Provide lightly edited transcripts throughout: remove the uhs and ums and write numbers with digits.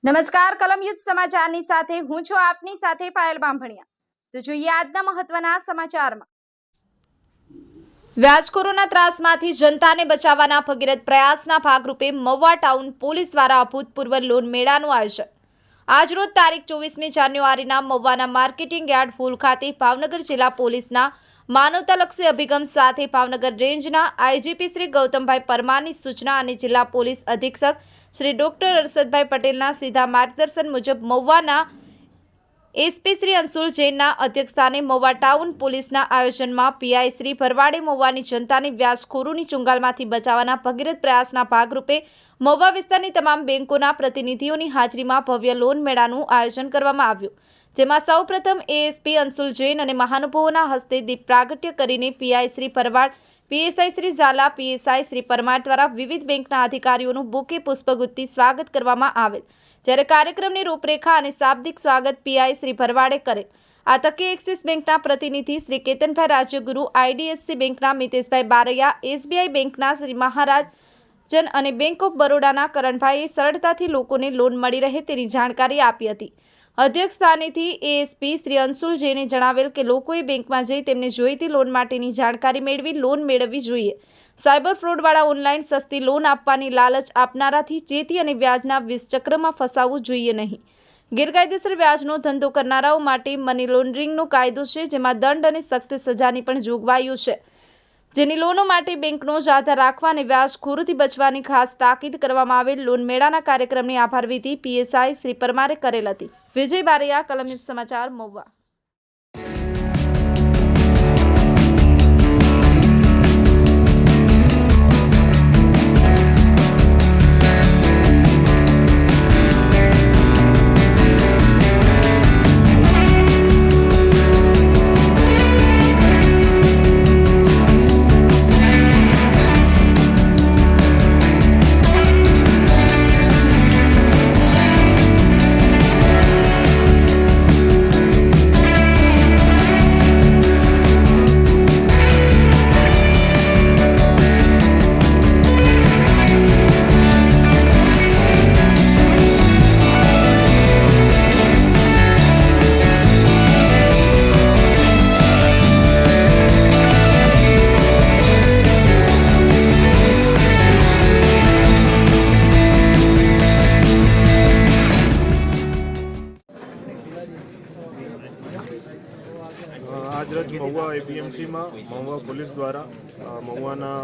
નમસ્કાર કલમ યુદ્ધ સમાચારની સાથે હું છું આપની સાથે પાયલ બામભણિયા। તો જોઈએ આજના મહત્વના સમાચારમાં। વ્યાજખોરોના ત્રાસમાંથી જનતાને બચાવવાના ભગીરથ પ્રયાસના ભાગરૂપે મહુવા ટાઉન પોલીસ દ્વારા અભૂતપૂર્વ લોન મેળાનું આયોજન। આજરોજ તારીખ 24મી જાન્યુઆરીના મહુવાના માર્કેટિંગ યાર્ડ હોલ ખાતે ભાવનગર જિલ્લા પોલીસના માનવતાલક્ષી અભિગમ સાથે ભાવનગર રેન્જના આઈજીપી શ્રી ગૌતમભાઈ પરમારની સૂચના અને જિલ્લા પોલીસ અધિક્ષક શ્રી ડોક્ટર અરશદભાઈ પટેલના સીધા માર્ગદર્શન મુજબ મહુવાના એસપી શ્રી અંશુલ જૈનના અધ્યક્ષસ્થાને મહુવા ટાઉન પોલીસના આયોજનમાં પીઆઈ શ્રી ભરવાડે મહુવાની જનતાને વ્યાજખોરોની ચુંગાલમાંથી બચાવવાના ભગીરથ પ્રયાસના ભાગરૂપે મહુવા વિસ્તારની તમામ બેંકોના પ્રતિનિધિઓની હાજરીમાં ભવ્ય લોન મેળાનું આયોજન કરવામાં આવ્યું, જેમાં સૌપ્રથમ એએસપી અંશુલ જૈન અને મહાનુભાવોના હસ્તે દીપ પ્રાગટ્ય કરીને પીઆઈ શ્રી ભરવાડ, પીએસઆઈ શ્રી ઝાલા, પીએસઆઈ શ્રી પરમાર દ્વારા વિવિધ બેંકના અધિકારીઓનું બુકે પુષ્પગુચ્છથી સ્વાગત કરવામાં આવેલ, જ્યારે કાર્યક્રમની રૂપરેખા અને શાબ્દિક સ્વાગત પીઆઈ શ્રી ભરવાડે કરેલ। આ તકે એક્સિસ બેંકના પ્રતિનિધિ શ્રી કેતનભાઈ રાજ્યગુરુ, આઈડીએફસી બેંકના મિતેશભાઈ બારૈયા, એસબીઆઈ બેંકના શ્રી મહારાજન અને બેંક ઓફ બરોડાના કરણભાઈએ સરળતાથી લોકોને લોન મળી રહે તેની જાણકારી આપી હતી। અધ્યક્ષ સ્થાનેથી એએસપી શ્રી અંશુલ જૈને જણાવેલ કે લોકોએ બેંકમાં જઈ તેમને જોઈતી લોન માટેની જાણકારી મેળવી લોન મેળવવી જોઈએ। સાયબર ફ્રોડવાળા ઓનલાઈન સસ્તી લોન આપવાની લાલચ આપનારાથી ચેતી અને વ્યાજના વિષચક્રમાં ફસાવવું જોઈએ નહીં। ગેરકાયદેસર વ્યાજનો ધંધો કરનારાઓ માટે મની લોન્ડરિંગનો કાયદો છે, જેમાં દંડ અને સખ્ત સજાની પણ જોગવાઈઓ છે, જેની લોનો માટે બેંકનો જ આધાર રાખવા અને વ્યાજખોરોથી બચવાની ખાસ તાકીદ કરવામાં આવેલ। લોન મેળાના કાર્યક્રમની આભાર વિધિ પીએસઆઈ શ્રી પરમારે કરેલ હતી। વિજય બારૈયા, કલમ યુદ્ધ સમાચાર, મહુવા। આજરોજ મહુવા એપીએમસીમાં મહુવા પોલીસ દ્વારા મહુવાના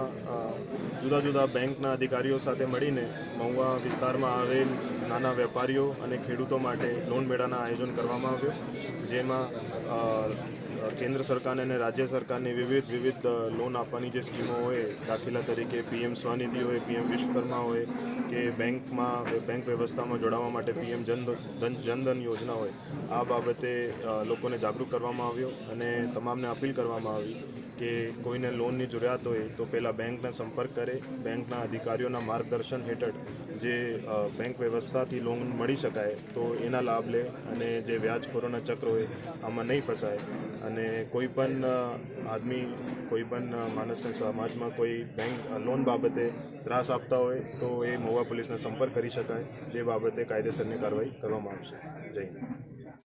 જુદા જુદા બેંકના અધિકારીઓ સાથે મળીને મહુવા વિસ્તારમાં આવેલ નાના વેપારીઓ અને ખેડૂતો માટે લોન મેળાના આયોજન કરવામાં આવ્યો, જેમાં કેન્દ્ર સરકાર અને રાજ્ય સરકારની વિવિધ લોન આપવાની જે સ્કીમો હોય, દાખલા તરીકે પીએમ સ્વનિધિ હોય, પીએમ વિશ્વકર્મા હોય કે બેંક વ્યવસ્થામાં જોડાવા માટે પીએમ જનધન યોજના હોય, આ બાબતે લોકોને જાગૃત કરવામાં આવ્યો અને તમામને અપીલ કરવામાં આવી કે કોઈને લોનની જરૂરિયાત હોય તો પહેલાં બેંકને સંપર્ક કરે, બેંકના અધિકારીઓના માર્ગદર્શન હેઠળ જે બેંક વ્યવસ્થાથી લોન મળી શકાય તો એના લાભ લે અને જે વ્યાજખોરોના ચક્ર હોય આમાં નહીં ફસાય। અને કોઈ પણ આદમી, કોઈ પણ માણસને સમાજમાં કોઈ બેંક લોન બાબતે ત્રાસ આપતા હોય તો એ મહુવા પોલીસને સંપર્ક કરી શકાય, જે બાબતે કાયદેસરની કાર્યવાહી કરવામાં આવશે। જય હિન્દ।